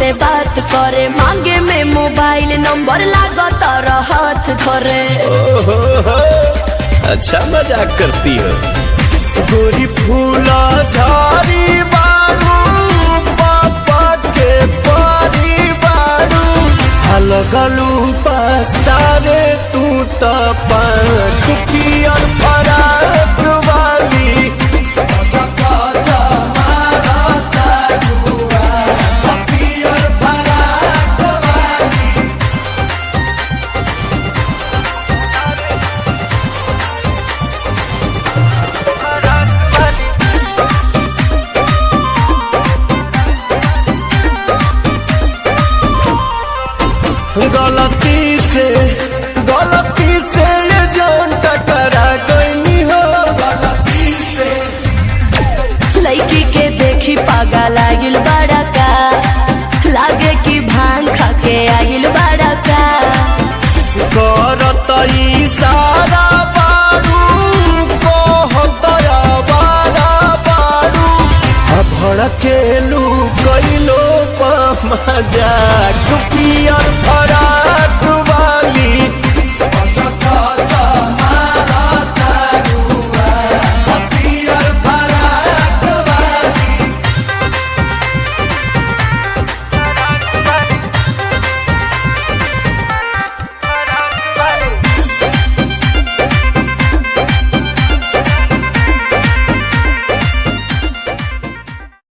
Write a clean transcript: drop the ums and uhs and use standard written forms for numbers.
से बात करे, मांगे में मोबाइल नंबर लागो तारा हाथ धरे। अच्छा मजाक करती हो। गोरी फूला झाड़ी बारू पापा के पारी बारू, अलगलू पसारे तू तो पंख पियर फराक वाली। गलती से ये जान टकरा गई हो, गलती से। लड़की के देखी पागा लागिल बड़ा का, लागे कि भांग खा के आगिल बड़ा का। करत इशारा बारू कहत आवारा बारू, भड़केलू कैलो मजाक पियर